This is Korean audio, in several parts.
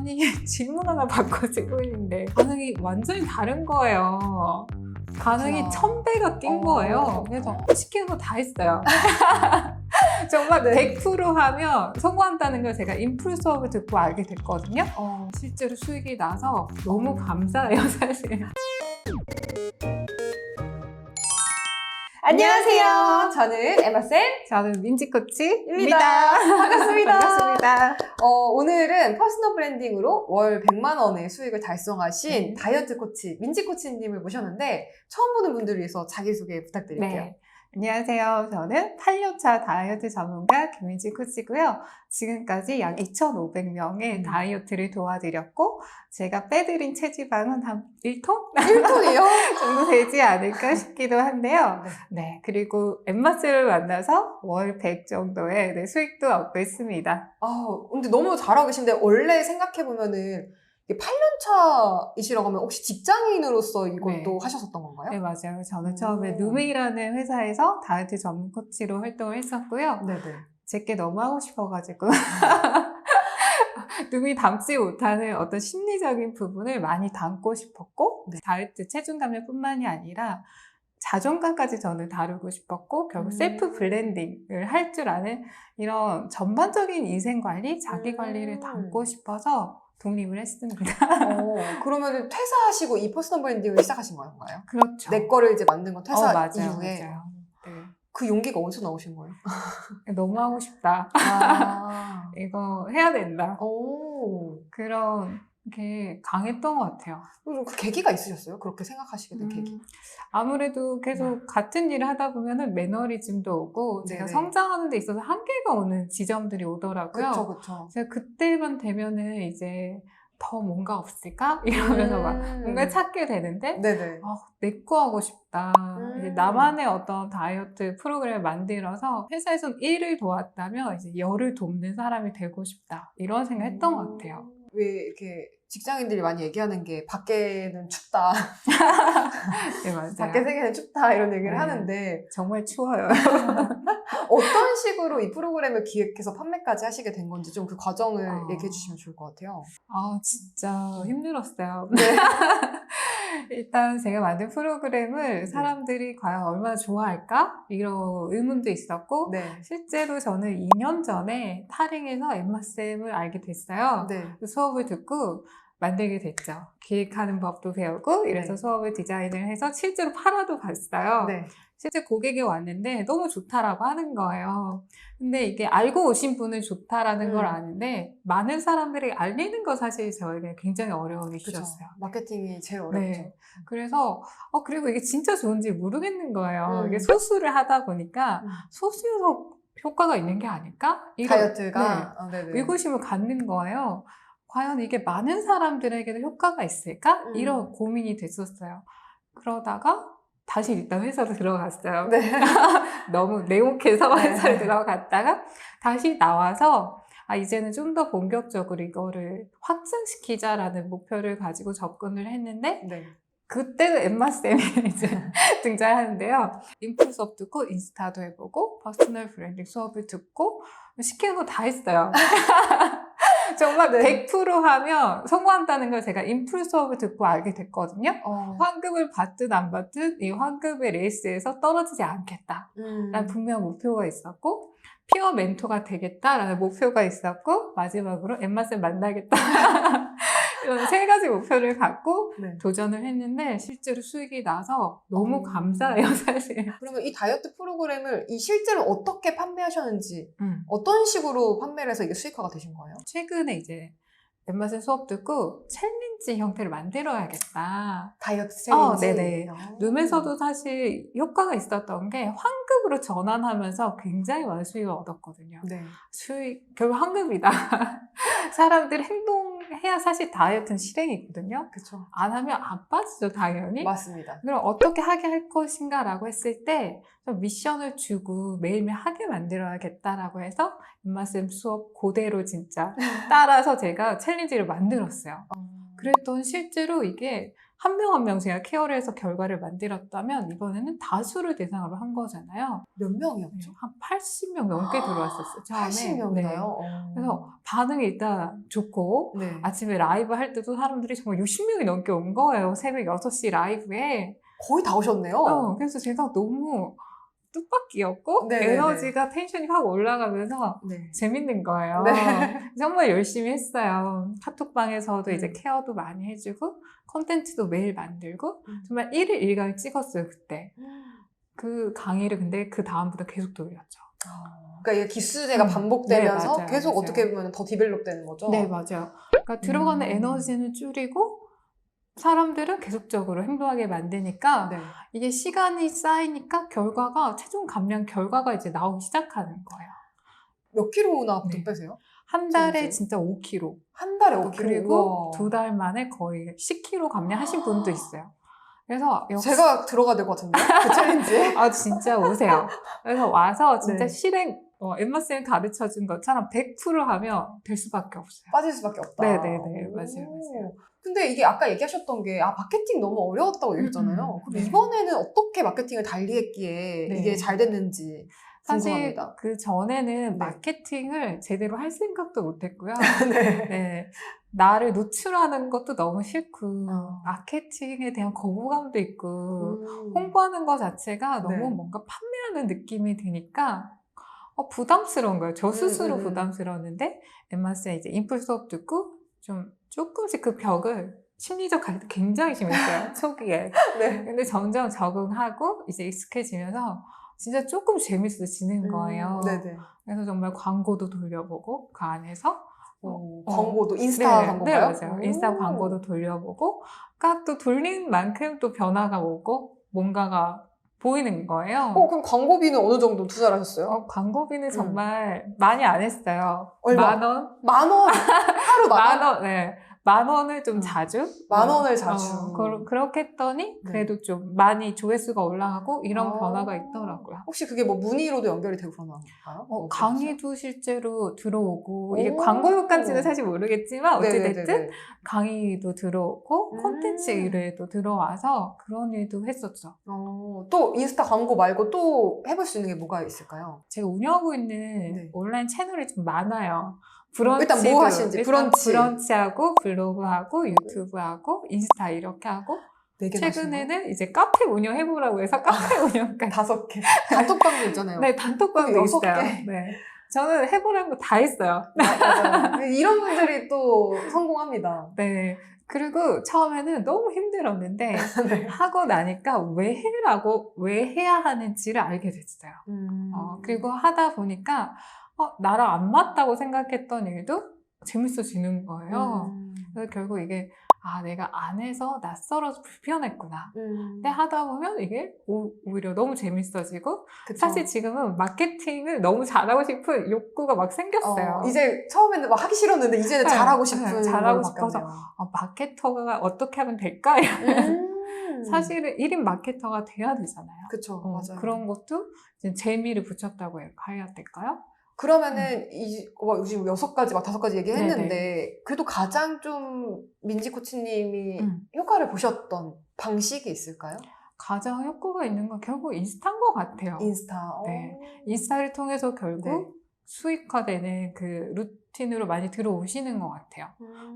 아니 질문 하나 받고 찍고 있는데 반응이 완전히 다른 거예요. 반응이 그렇구나. 1000배가 뛴 거예요. 그래서 시키는 거 다 했어요. 정말 네. 100% 하면 성공한다는 걸 제가 인풀 수업을 듣고 알게 됐거든요. 실제로 수익이 나서 너무 감사해요, 사실. 안녕하세요. 저는 에마쌤 저는 민지 코치입니다. 입니다. 반갑습니다. 반갑습니다. 오늘은 퍼스널 브랜딩으로 월 100만 원의 수익을 달성하신 다이어트 코치 민지 코치님을 모셨는데 처음 보는 분들을 위해서 자기소개 부탁드릴게요. 네. 안녕하세요. 저는 8년차 다이어트 전문가 김민지 코치고요. 지금까지 약 2,500명의 다이어트를 도와드렸고 제가 빼드린 체지방은 한 1톤? 1톤이요? 정도 되지 않을까 싶기도 한데요. 네, 그리고 엠마스를 만나서 월 100 정도의 수익도 얻고 있습니다. 근데 너무 잘하고 계신데 원래 생각해보면은 8년차이시라고 하면 혹시 직장인으로서 이것도 하셨었던 건가요? 네, 맞아요. 저는 처음에 누메이라는 회사에서 다이어트 전문 코치로 활동을 했었고요. 네네. 제게 너무 하고 싶어가지고 누미 담지 못하는 어떤 심리적인 부분을 많이 담고 싶었고 다이어트 체중 감량 뿐만이 아니라 자존감까지 저는 다루고 싶었고 결국 셀프 블렌딩을 할 줄 아는 이런 전반적인 인생관리, 자기관리를 담고 싶어서 독립을 했습니다. 그러면 퇴사하시고 이 퍼스널 브랜딩을 시작하신 건가요? 그렇죠. 내 거를 이제 만든 건 퇴사 맞아요, 이후에. 맞아요. 네. 그 용기가 어디서 나오신 거예요? 너무 하고 싶다. 이거 해야 된다. 그런 게 강했던 것 같아요. 그럼 그 계기가 있으셨어요? 그렇게 생각하시게 된 계기? 아무래도 계속 같은 일을 하다 보면은 매너리즘도 오고 제가 네네. 성장하는 데 있어서 한계가 오는 지점들이 오더라고요. 그쵸. 제가 그때만 되면은 이제 더 뭔가 없을까? 이러면서 막 뭔가 찾게 되는데 네네. 내 거 하고 싶다. 이제 나만의 어떤 다이어트 프로그램을 만들어서 회사에서 1을 도왔다면 이제 10을 돕는 사람이 되고 싶다. 이런 생각 했던 것 같아요. 왜 이렇게 직장인들이 많이 얘기하는 게 밖에는 춥다. 네, 맞아요. 밖에 세계는 춥다 이런 얘기를 네. 하는데 정말 추워요. 어떤 식으로 이 프로그램을 기획해서 판매까지 하시게 된 건지 좀 그 과정을 얘기해 주시면 좋을 것 같아요. 진짜 힘들었어요. 네. 일단 제가 만든 프로그램을 사람들이 과연 얼마나 좋아할까? 이런 의문도 있었고 실제로 저는 2년 전에 타링에서 엠마쌤을 알게 됐어요. 수업을 듣고 만들게 됐죠. 기획하는 법도 배우고 이래서 수업을 디자인을 해서 실제로 팔아도 갔어요. 실제 고객이 왔는데 너무 좋다라고 하는 거예요. 근데 이게 알고 오신 분은 좋다라는 걸 아는데 많은 사람들이 알리는 거 사실 저에게 굉장히 어려운 이슈였어요. 마케팅이 제일 어렵죠. 그래서 그리고 이게 진짜 좋은지 모르겠는 거예요. 이게 소수를 하다 보니까 소수여서 효과가 있는 게 아닐까? 다이어트가? 의구심을 갖는 거예요. 과연 이게 많은 사람들에게도 효과가 있을까? 이런 고민이 됐었어요. 그러다가 다시 일단 회사로 들어갔어요. 너무 냉혹해서 회사를 들어갔다가 다시 나와서 이제는 좀 더 본격적으로 이거를 확장시키자라는 목표를 가지고 접근을 했는데 그때도 엠마쌤이 이제 등장하는데요. 인풀 수업 듣고 인스타도 해보고 퍼스널 브랜딩 수업을 듣고 시키는 거 다 했어요. 정말 100% 하면 성공한다는 걸 제가 인풀 수업을 듣고 알게 됐거든요. 환급을 받든 안 받든 이 환급의 레이스에서 떨어지지 않겠다. 라는 분명한 목표가 있었고 피어 멘토가 되겠다라는 목표가 있었고 마지막으로 엠마쌤 만나겠다. 이런 3가지 목표를 갖고 도전을 했는데 실제로 수익이 나서 너무 감사해요, 사실. 그러면 이 다이어트 프로그램을 실제로 어떻게 판매하셨는지 어떤 식으로 판매를 해서 이게 수익화가 되신 거예요? 최근에 이제 엠마쌤 수업 듣고 챌린지 형태를 만들어야겠다. 다이어트 챌린지? 네네. 룸에서도 사실 효과가 있었던 게 환급으로 전환하면서 굉장히 많은 수익을 얻었거든요. 결국 환급이다. 사람들 행동해야 사실 다이어트는 실행이거든요. 그쵸. 안 하면 안 빠지죠, 당연히. 맞습니다. 그럼 어떻게 하게 할 것인가 라고 했을 때 좀 미션을 주고 매일매일 하게 만들어야겠다라고 해서 엠마쌤 수업 그대로 진짜 따라서 제가 챌린지를 만들었어요. 그랬더니 실제로 이게 한 명 한 명 제가 케어를 해서 결과를 만들었다면 이번에는 다수를 대상으로 한 거잖아요. 몇 명이었죠? 한 80명 넘게 들어왔었어요. 처음에. 80명이나요? 그래서 반응이 일단 좋고 네. 아침에 라이브 할 때도 사람들이 정말 60명이 넘게 온 거예요. 새벽 6시 라이브에. 거의 다 오셨네요. 그래서 제가 너무 뜻밖이었고 네네네. 에너지가 텐션이 확 올라가면서 네. 재밌는 거예요. 네. 정말 열심히 했어요. 카톡방에서도 이제 음. 케어도 많이 해주고 콘텐츠도 매일 만들고 정말 1일 1강을 찍었어요 그때. 그 강의를 근데 그 다음부터 계속 돌렸죠. 그러니까 이게 기수제가 반복되면서 네, 맞아요, 계속 맞아요. 어떻게 보면 더 디벨롭 되는 거죠? 네, 맞아요. 그러니까 들어가는 음. 에너지는 줄이고 사람들은 계속적으로 행동하게 만드니까 네. 이게 시간이 쌓이니까 결과가 최종 감량 결과가 이제 나오기 시작하는 거예요. 몇 킬로나 보통 네. 빼세요? 한 달에 진짜? 진짜 5kg. 한 달에 5킬로? 그리고 2달 만에 거의 10kg 감량하신 분도 있어요. 그래서 역시 제가 들어가야 될 것 같은데? 그 챌린지에? 아 진짜 오세요. 그래서 와서 진짜 네. 실행 엠마쌤이 가르쳐준 것처럼 100% 하면 될 수밖에 없어요. 빠질 수밖에 없다. 네네네. 오. 맞아요. 근데 이게 아까 얘기하셨던 게, 마케팅 너무 어려웠다고 얘기했잖아요. 그럼 네. 이번에는 어떻게 마케팅을 달리했기에 네. 이게 잘 됐는지 사실 궁금합니다. 그 전에는 네. 마케팅을 제대로 할 생각도 못했고요. 네. 네. 나를 노출하는 것도 너무 싫고 마케팅에 대한 거부감도 있고 홍보하는 것 자체가 너무 네. 뭔가 판매하는 느낌이 드니까 부담스러운 거예요. 저 스스로 음. 부담스러웠는데 엠마쌤 이제 인풀 수업 듣고 좀 조금씩 그 벽을 심리적 갈등 굉장히 심했어요. 초기에. 네. 근데 점점 적응하고 이제 익숙해지면서 진짜 조금 재밌어지는 거예요. 네네. 그래서 정말 광고도 돌려보고 그 안에서 광고도 인스타 네, 광고인가요? 네, 맞아요. 인스타 광고도 돌려보고 그러니까 또 돌린 만큼 또 변화가 오고 뭔가가 보이는 거예요. 그럼 광고비는 어느 정도 투자를 하셨어요? 광고비는 정말 많이 안 했어요. 얼마? 10,000원? 10,000원? 하루 10,000원? 네. 10,000원을 좀 자주? 10,000원을 자주. 그렇게 했더니 네. 그래도 좀 많이 조회수가 올라가고 이런 변화가 있더라고요. 혹시 그게 뭐 문의로도 연결이 되고 그러나 봐요? 강의도 실제로 들어오고 이게 광고 효과인지는 사실 모르겠지만 어찌됐든 네네네네. 강의도 들어오고 콘텐츠 의뢰도 들어와서 그런 일도 했었죠. 또 인스타 광고 말고 또 해볼 수 있는 게 뭐가 있을까요? 제가 운영하고 있는 네. 온라인 채널이 좀 많아요. 일단 뭐 하시는지 브런치하고 블로그하고 유튜브하고 인스타 이렇게 하고 4개 최근에는 이제 카페 운영해보라고 해서 카페 운영까지 5개. 단톡방도 있잖아요. 네, 단톡방도 그럼 있어요. 6개. 네. 저는 해보라는 거 다 했어요. 맞아요. 이런 분들이 또 성공합니다. 네. 그리고 처음에는 너무 힘들었는데 네. 하고 나니까 왜 해야 하는지를 알게 됐어요. 그리고 하다 보니까 나랑 안 맞다고 생각했던 일도 재밌어지는 거예요. 그래서 결국 이게 내가 안 해서 낯설어서 불편했구나. 근데 하다 보면 이게 오히려 너무 재밌어지고 그쵸. 사실 지금은 마케팅을 너무 잘하고 싶은 욕구가 막 생겼어요. 이제 처음에는 막 하기 싫었는데 이제는 잘하고 싶은 잘하고 걸로 싶어서 바뀌었네요. 마케터가 어떻게 하면 될까? 사실은 1인 마케터가 돼야 되잖아요. 그쵸, 맞아요. 그런 것도 이제 재미를 붙였다고 해야 될까요? 그러면은 지금 6가지, 5가지 얘기했는데 그래도 가장 좀 민지 코치님이 효과를 보셨던 방식이 있을까요? 가장 효과가 있는 건 결국 인스타인 것 같아요. 인스타. 네. 인스타를 통해서 결국 네. 수익화되는 그 루틴으로 많이 들어오시는 것 같아요.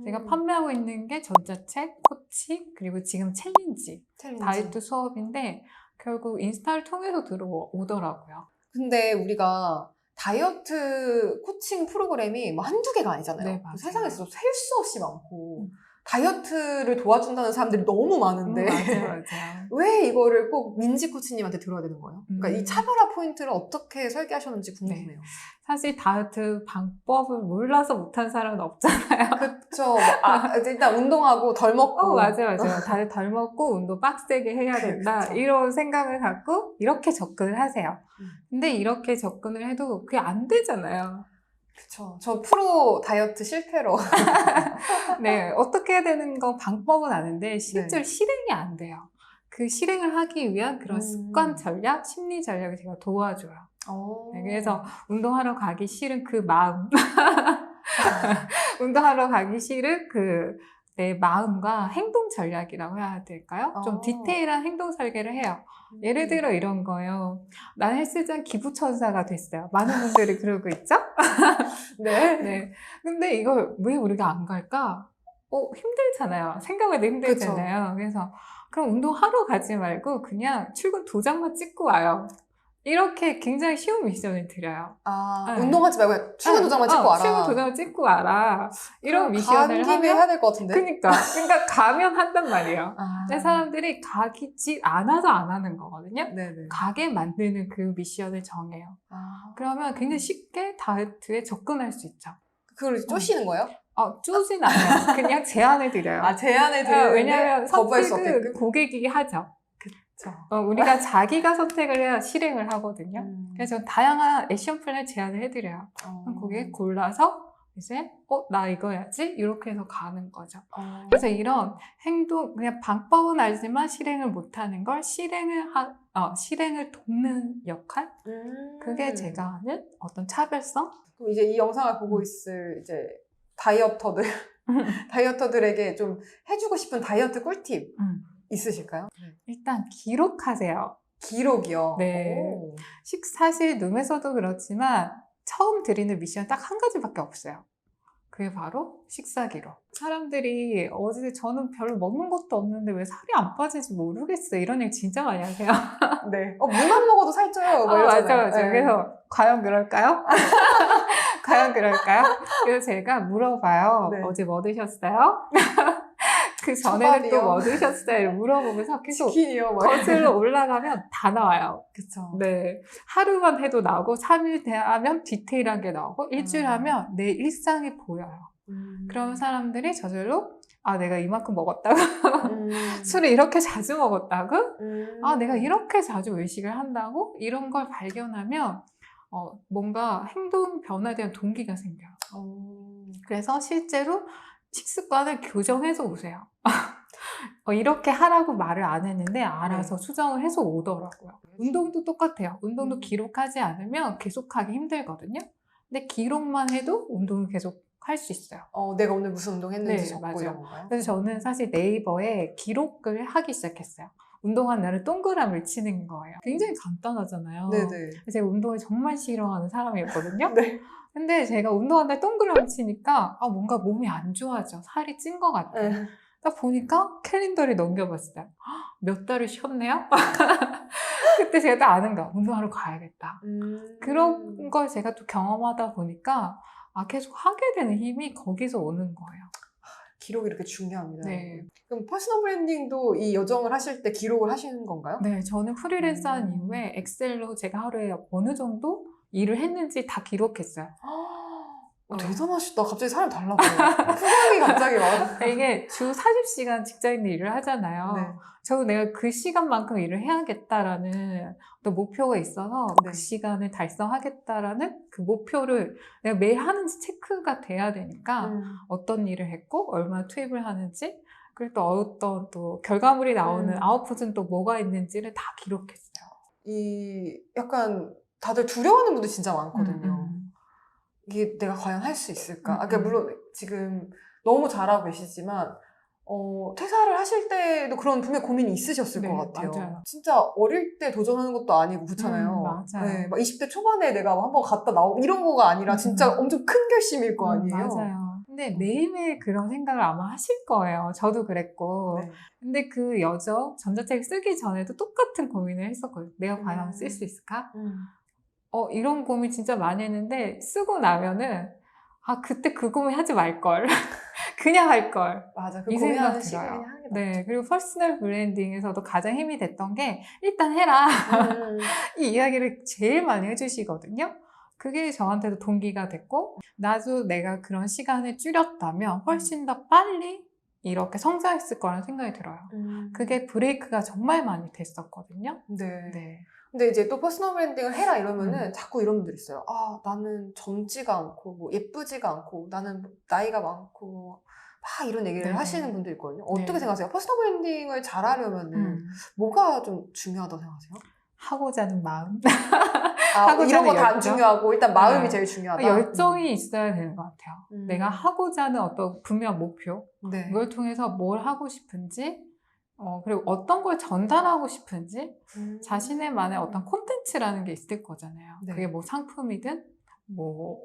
제가 판매하고 있는 게 전자책, 코칭, 그리고 지금 챌린지. 다이어트 수업인데 결국 인스타를 통해서 들어오더라고요. 근데 우리가 다이어트 코칭 프로그램이 뭐 한두 개가 아니잖아요. 네, 맞아요. 세상에서 셀 수 없이 많고 다이어트를 도와준다는 사람들이 너무 많은데 맞아요. 왜 이거를 꼭 민지 코치님한테 들어야 되는 거예요? 그러니까 이 차별화 포인트를 어떻게 설계하셨는지 궁금해요. 사실 다이어트 방법을 몰라서 못한 사람은 없잖아요. 그쵸. 일단 운동하고 덜 먹고. 맞아요. 다들 덜 먹고 운동 빡세게 해야 된다. 그쵸. 이런 생각을 갖고 이렇게 접근을 하세요. 근데 이렇게 접근을 해도 그게 안 되잖아요. 그쵸. 저 프로 다이어트 실패로. 네, 어떻게 해야 되는 건 방법은 아는데 실제로 실행이 안 돼요. 그 실행을 하기 위한 그런 습관 전략, 심리 전략을 제가 도와줘요. 네, 그래서 운동하러 가기 싫은 그 마음, 운동하러 가기 싫은 그 내 마음과 행동 전략이라고 해야 될까요? 좀 디테일한 행동 설계를 해요. 예를 들어 이런 거예요. 난 헬스장 기부천사가 됐어요. 많은 분들이 그러고 있죠? 네. 네. 근데 이걸 왜 우리가 안 갈까? 힘들잖아요. 생각해도 힘들잖아요. 그래서 그럼 운동하러 가지 말고 그냥 출근 도장만 찍고 와요. 이렇게 굉장히 쉬운 미션을 드려요. 네. 운동하지 말고 출근 도장만 찍고 와라. 출근 도장을 찍고 와라. 이런 미션을 간 김에 하면 해야 될 것 같은데. 그러니까 가면 한단 말이에요. 근데 사람들이 가기 않아서 안 하는 거거든요. 네네. 가게 만드는 그 미션을 정해요. 그러면 굉장히 쉽게 다이어트에 접근할 수 있죠. 그걸 쪼시는 거예요? 쪼진 않아요. 그냥 제안을 드려요. 제안을 드리는데 왜냐하면 거부할 수 선택은 없게끔? 고객이 하죠. 그쵸. 우리가 자기가 선택을 해야 실행을 하거든요. 그래서 다양한 액션 플랜 제안을 해드려요. 그럼 고객이 골라서 이제 나 이거 해야지 이렇게 해서 가는 거죠. 그래서 이런 행동 그냥 방법은 알지만 실행을 못하는 걸 실행을 돕는 역할 그게 제가 하는 어떤 차별성. 그럼 이제 이 영상을 보고 있을 이제 다이어터들에게 좀 해주고 싶은 다이어트 꿀팁 있으실까요? 일단 기록하세요. 기록이요? 네. 사실 룸에서도 그렇지만 처음 드리는 미션 딱 한 가지밖에 없어요. 그게 바로 식사 기록. 사람들이 어제 저는 별로 먹는 것도 없는데 왜 살이 안 빠지지 모르겠어요. 이런 얘기 진짜 많이 하세요. 네. 물만 먹어도 살쪄요. 맞아요. 네. 그래서 과연 그럴까요? 과연 그럴까요? 그래서 제가 물어봐요. 네. 어제 뭐 드셨어요? 그 전에는 또 뭐 드셨어요? 물어보면서 계속 치킨이요? 거슬러 올라가면 다 나와요. 그쵸. 네. 하루만 해도 나오고, 3일 하면 디테일한 게 나오고, 일주일 하면 내 일상이 보여요. 그러면 사람들이 저절로, 내가 이만큼 먹었다고? 술을 이렇게 자주 먹었다고? 내가 이렇게 자주 외식을 한다고? 이런 걸 발견하면, 뭔가 행동 변화에 대한 동기가 생겨요. 그래서 실제로 식습관을 교정해서 오세요. 이렇게 하라고 말을 안 했는데 알아서 수정을 해서 오더라고요. 운동도 똑같아요. 운동도 기록하지 않으면 계속하기 힘들거든요. 근데 기록만 해도 운동을 계속 할 수 있어요. 내가 오늘 무슨 운동 했는지 네, 적고 맞아요. 이런 건가요? 그래서 저는 사실 네이버에 기록을 하기 시작했어요. 운동한 날은 동그라미를 치는 거예요. 굉장히 간단하잖아요. 네네. 제가 운동을 정말 싫어하는 사람이었거든요. 네. 근데 제가 운동한 날 동그라미 치니까 뭔가 몸이 안 좋아져. 살이 찐 것 같아요. 딱 보니까 캘린더를 넘겨봤어요. 몇 달을 쉬었네요? 그때 제가 딱 아는 거야. 운동하러 가야겠다. 그런 걸 제가 또 경험하다 보니까 계속 하게 되는 힘이 거기서 오는 거예요. 기록이 이렇게 중요합니다. 네. 그럼 퍼스널 브랜딩도 이 여정을 하실 때 기록을 하시는 건가요? 네, 저는 프리랜서 한 이후에 엑셀로 제가 하루에 어느 정도 일을 했는지 다 기록했어요. 대단하시다. 갑자기 사람 달라 보여요. 표정이 갑자기 막. 이게 주 40시간 직장인들 일을 하잖아요. 네. 저도 내가 그 시간만큼 일을 해야겠다라는 어떤 목표가 있어서 그 시간을 달성하겠다라는 그 목표를 내가 매일 하는지 체크가 돼야 되니까 어떤 일을 했고 얼마나 투입을 하는지 그리고 또 어떤 또 결과물이 나오는 아웃풋은 또 뭐가 있는지를 다 기록했어요. 약간 다들 두려워하는 분들 진짜 많거든요. 이게 내가 과연 할 수 있을까? 그러니까 물론 지금 너무 잘하고 계시지만 퇴사를 하실 때도 그런 분명 고민이 있으셨을 것 같아요. 맞아요. 진짜 어릴 때 도전하는 것도 아니고 그렇잖아요. 맞아요. 네, 막 20대 초반에 내가 한번 갔다 나오고 이런 거가 아니라 진짜 엄청 큰 결심일 거 아니에요. 맞아요. 근데 매일매일 그런 생각을 아마 하실 거예요. 저도 그랬고. 네. 근데 그 여정, 전자책 쓰기 전에도 똑같은 고민을 했었거든요. 내가 과연 쓸 수 있을까? 이런 고민 진짜 많이 했는데 쓰고 나면은 그때 그 고민 하지 말걸. 그냥 할걸. 맞아. 그 이 생각 고민하는 시간이 들어요. 하는 게 네. 그리고 퍼스널 브랜딩에서도 가장 힘이 됐던 게 일단 해라. 이 이야기를 제일 많이 해주시거든요. 그게 저한테도 동기가 됐고 나도 내가 그런 시간을 줄였다면 훨씬 더 빨리 이렇게 성장했을 거라는 생각이 들어요. 그게 브레이크가 정말 많이 됐었거든요. 네. 근데 이제 또 퍼스널 브랜딩을 해라 이러면은 자꾸 이런 분들 있어요. 나는 젊지가 않고 뭐 예쁘지가 않고 나는 나이가 많고 막 이런 얘기를 하시는 분들 있거든요. 어떻게 생각하세요? 퍼스널 브랜딩을 잘하려면은 뭐가 좀 중요하다고 생각하세요? 하고자 하는 마음. 이런 거 다 안 열정? 중요하고 일단 마음이 네. 제일 중요하다. 열정이 있어야 되는 것 같아요. 음. 내가 하고자 하는 어떤 분명 목표, 네. 이걸 통해서 뭘 하고 싶은지, 그리고 어떤 걸 전달하고 싶은지, 자신의만의 어떤 콘텐츠라는 게 있을 거잖아요. 네. 그게 뭐 상품이든, 뭐,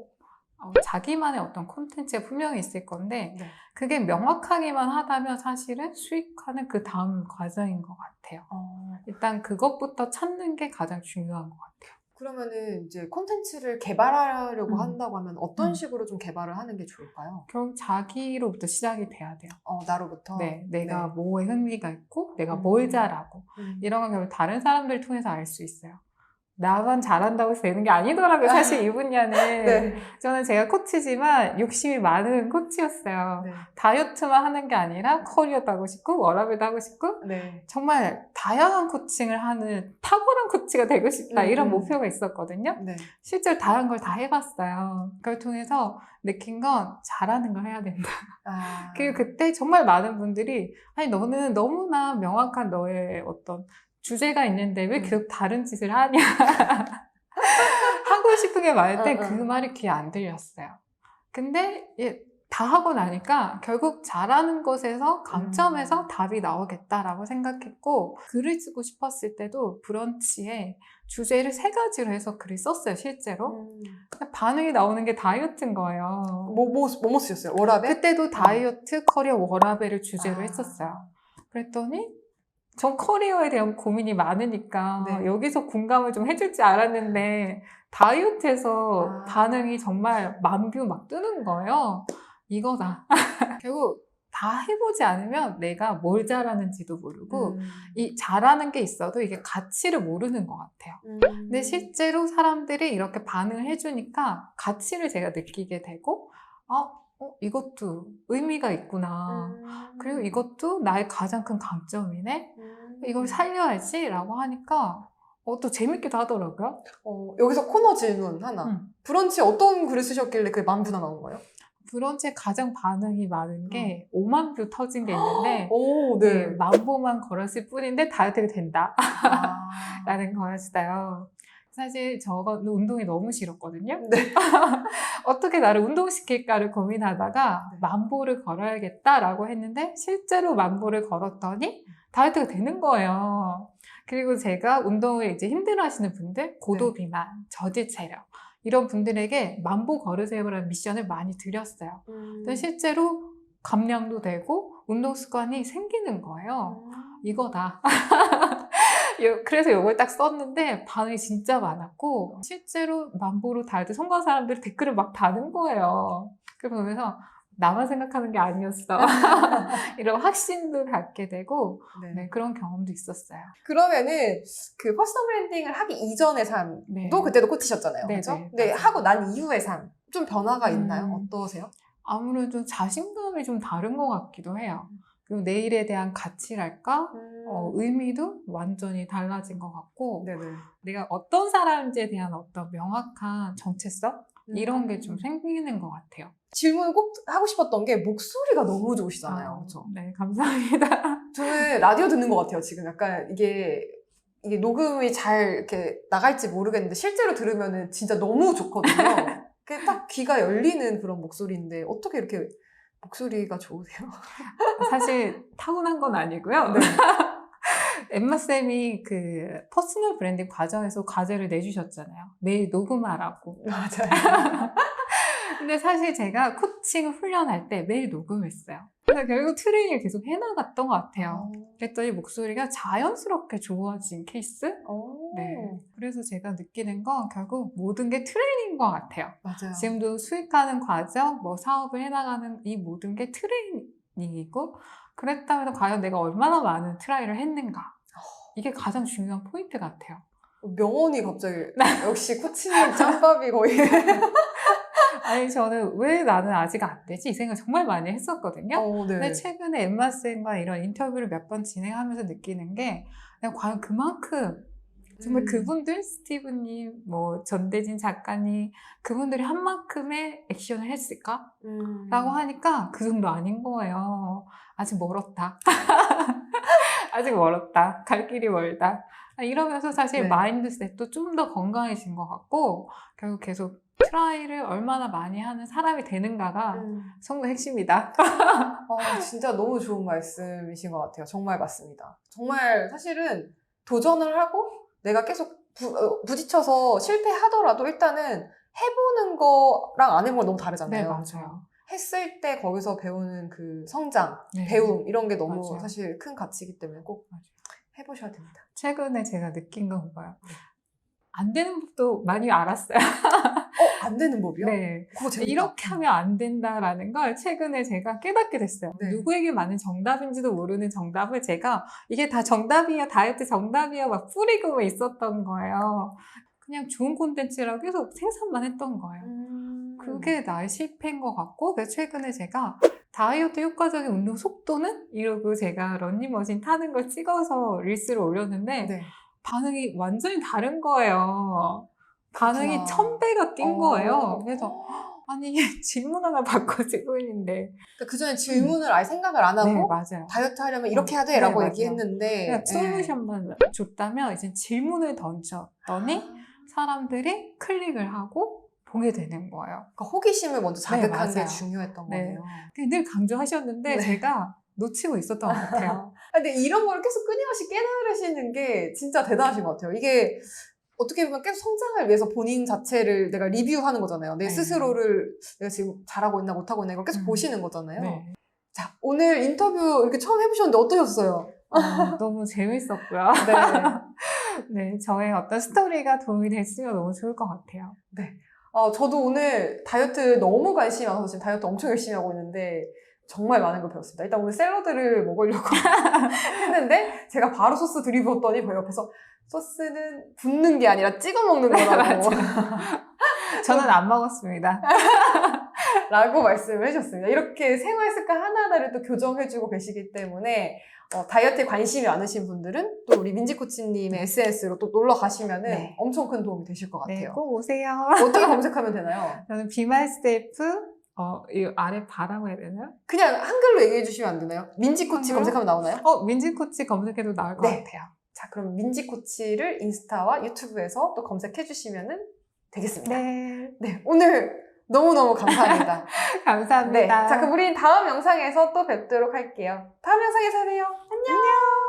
자기만의 어떤 콘텐츠가 분명히 있을 건데, 네. 그게 명확하기만 하다면 사실은 수익화는 그 다음 과정인 것 같아요. 일단 그것부터 찾는 게 가장 중요한 것 같아요. 그러면은 이제 콘텐츠를 개발하려고 한다고 하면 어떤 음. 식으로 좀 개발을 하는 게 좋을까요? 결국 자기로부터 시작이 돼야 돼요. 나로부터? 네, 내가 네. 뭐에 흥미가 있고, 내가 뭘 잘하고, 이런 건 결국 다른 사람들 통해서 알 수 있어요. 나만 잘한다고 해서 되는 게 아니더라고요. 사실 이 분야는. 네. 저는 제가 코치지만 욕심이 많은 코치였어요. 네. 다이어트만 하는 게 아니라 커리어도 하고 싶고 워라밸도 하고 싶고 네. 정말 다양한 코칭을 하는 탁월한 코치가 되고 싶다 이런 음. 목표가 있었거든요. 네. 실제로 다양한 걸 다 해봤어요. 그걸 통해서 느낀 건 잘하는 걸 해야 된다. 그리고 그때 정말 많은 분들이 아니 너는 너무나 명확한 너의 어떤 주제가 있는데 왜 계속 다른 짓을 하냐. 하고 싶은 게 많을 때 그 말이 귀에 안 들렸어요. 근데 다 하고 나니까 결국 잘하는 것에서 강점에서 답이 나오겠다라고 생각했고 글을 쓰고 싶었을 때도 브런치에 주제를 3가지로 해서 글을 썼어요, 실제로. 반응이 나오는 게 다이어트인 거예요. 뭐 쓰셨어요? 워라밸? 그때도 다이어트, 커리어, 워라밸을 주제로 했었어요. 그랬더니 전 커리어에 대한 고민이 많으니까 네. 여기서 공감을 좀 해줄 줄 알았는데 다이어트에서 반응이 정말 만뷰 막 뜨는 거예요. 이거다. 결국 다 해보지 않으면 내가 뭘 잘하는지도 모르고 이 잘하는 게 있어도 이게 가치를 모르는 것 같아요. 근데 실제로 사람들이 이렇게 반응을 해주니까 가치를 제가 느끼게 되고 이것도 의미가 있구나. 그리고 이것도 나의 가장 큰 강점이네. 이걸 살려야지 라고 하니까 또 재밌기도 하더라고요. 여기서 코너 질문 하나. 브런치 어떤 글을 쓰셨길래 그게 10,000뷰나 나온 거예요? 브런치에 가장 반응이 많은 게 5만 뷰 터진 게 있는데 네. 만보만 걸었을 뿐인데 다이어트가 된다 라는 거였어요. 사실 저는 운동이 너무 싫었거든요. 네. 어떻게 나를 운동시킬까를 고민하다가 만보를 걸어야겠다라고 했는데 실제로 만보를 걸었더니 다이어트가 되는 거예요. 그리고 제가 운동을 이제 힘들어하시는 분들, 고도비만, 저질 체력 이런 분들에게 만보 걸으세요라는 미션을 많이 드렸어요. 근데 실제로 감량도 되고 운동 습관이 생기는 거예요. 이거다. 그래서 이걸 딱 썼는데 반응이 진짜 많았고 실제로 만보로 다이어트 성공한 사람들이 댓글을 막 다는 거예요. 그걸 보면서 나만 생각하는 게 아니었어. 이런 확신도 갖게 되고 그런 경험도 있었어요. 그러면은 그 퍼스널 브랜딩을 하기 이전의 삶도 그때도 코치셨잖아요. 그렇죠? 근데 하고 난 이후의 삶 좀 변화가 있나요? 어떠세요? 아무래도 자신감이 좀 다른 것 같기도 해요. 그리고 내일에 대한 가치랄까? 의미도 완전히 달라진 것 같고 내가 어떤 사람인지에 대한 어떤 명확한 정체성? 이런 게 좀 생기는 것 같아요. 질문 꼭 하고 싶었던 게 목소리가 너무 좋으시잖아요. 그렇죠? 네, 감사합니다. 저는 라디오 듣는 것 같아요. 지금 약간 이게 녹음이 잘 이렇게 나갈지 모르겠는데 실제로 들으면은 진짜 너무 좋거든요. 그게 딱 귀가 열리는 그런 목소리인데 어떻게 이렇게 목소리가 좋으세요? 사실 타고난 건 아니고요. 엠마쌤이 그 퍼스널 브랜딩 과정에서 과제를 내주셨잖아요. 매일 녹음하라고. 맞아요. 근데 사실 제가 코칭 훈련할 때 매일 녹음했어요. 근데 결국 트레이닝을 계속 해나갔던 것 같아요. 그랬더니 목소리가 자연스럽게 좋아진 케이스? 네. 그래서 제가 느끼는 건 결국 모든 게 트레이닝인 것 같아요. 맞아요. 지금도 수익하는 과정, 뭐 사업을 해나가는 이 모든 게 트레이닝이고 그랬다면 과연 내가 얼마나 많은 트라이를 했는가. 이게 가장 중요한 포인트 같아요. 명언이 갑자기 역시 코치님 짬밥이 거의 아니 저는 왜 나는 아직 안 되지? 이 생각 정말 많이 했었거든요. 근데 최근에 엠마쌤과 이런 인터뷰를 몇 번 진행하면서 느끼는 게 내가 과연 그만큼 정말 그분들 스티브님, 뭐 전대진 작가님 그분들이 한 만큼의 액션을 했을까? 라고 하니까 그 정도 아닌 거예요. 아직 멀었다. 아직 멀었다. 갈 길이 멀다. 이러면서 사실 네. 마인드셋도 좀 더 건강해진 것 같고 결국 계속 트라이를 얼마나 많이 하는 사람이 되는가가 성공 핵심이다. 진짜 너무 좋은 말씀이신 것 같아요. 정말 맞습니다. 정말 사실은 도전을 하고 내가 계속 부딪혀서 실패하더라도 일단은 해보는 거랑 안 해보는 거 너무 다르잖아요. 네, 맞아요. 했을 때 거기서 배우는 그 성장, 네. 배움 이런 게 너무 맞아요. 사실 큰 가치이기 때문에 꼭 맞아요. 해보셔야 됩니다. 최근에 제가 느낀 건 뭐예요? 안 되는 법도 많이 알았어요. 안 되는 법이요? 네. 그거 재밌다. 이렇게 하면 안 된다라는 걸 최근에 제가 깨닫게 됐어요. 네. 누구에게 맞는 정답인지도 모르는 정답을 제가 이게 다 정답이야, 다이어트 정답이야 막 뿌리고 있었던 거예요. 그냥 좋은 콘텐츠라고 계속 생산만 했던 거예요. 그게 나의 실패인 것 같고 그래서 최근에 제가 다이어트 효과적인 운동 속도는? 이러고 제가 러닝머신 타는 걸 찍어서 릴스를 올렸는데 네. 반응이 완전히 다른 거예요. 반응이 그렇구나. 1000배가 뛴 거예요. 그래서 아니 질문 하나 바꿔주고 있는데 그 전에 질문을 아예 생각을 안 하고 네, 맞아요. 다이어트 하려면 이렇게 해야 돼 네, 라고 맞아요. 얘기했는데 그냥 솔루션만 줬다면 이제 질문을 던졌더니 사람들이 클릭을 하고 보게 되는 거예요. 그러니까 호기심을 먼저 자극한 네, 게 맞아요. 중요했던 네. 거네요. 늘 강조하셨는데 네. 제가 놓치고 있었던 것 같아요. 근데 이런 거를 계속 끊임없이 깨달으시는 게 진짜 대단하신 것 같아요. 이게 어떻게 보면 계속 성장을 위해서 본인 자체를 내가 리뷰하는 거잖아요. 내 네. 스스로를 내가 지금 잘하고 있나 못하고 있나 이걸 계속 보시는 거잖아요. 네. 자, 오늘 인터뷰 이렇게 처음 해보셨는데 어떠셨어요? 너무 재밌었고요. 네, 저의 어떤 스토리가 도움이 됐으면 너무 좋을 것 같아요. 저도 오늘 다이어트 너무 관심이 많아서 지금 다이어트 엄청 열심히 하고 있는데 정말 많은 걸 배웠습니다. 일단 오늘 샐러드를 먹으려고 했는데 제가 바로 소스 들이부었더니 거기 옆에서 소스는 붓는 게 아니라 찍어 먹는 거라고 저는 안 먹었습니다. 라고 말씀을 해주셨습니다. 이렇게 생활 습관 하나하나를 또 교정해주고 계시기 때문에 다이어트에 관심이 많으신 분들은 또 우리 민지 코치님의 SNS로 또 놀러 가시면은 네. 엄청 큰 도움이 되실 것 네, 같아요. 꼭 오세요. 어떻게 검색하면 되나요? 저는 비말스테이프 이 아래 바라고 해야 되나요? 그냥 한글로 얘기해 주시면 안 되나요? 민지 코치 한글로? 검색하면 나오나요? 민지 코치 검색해도 나올 것 네. 같아요. 자, 그럼 민지 코치를 인스타와 유튜브에서 또 검색해 주시면 되겠습니다. 네. 네, 오늘 너무너무 감사합니다. 감사합니다. 네, 자, 그럼 우리 다음 영상에서 또 뵙도록 할게요. 다음 영상에서 봬요. 안녕!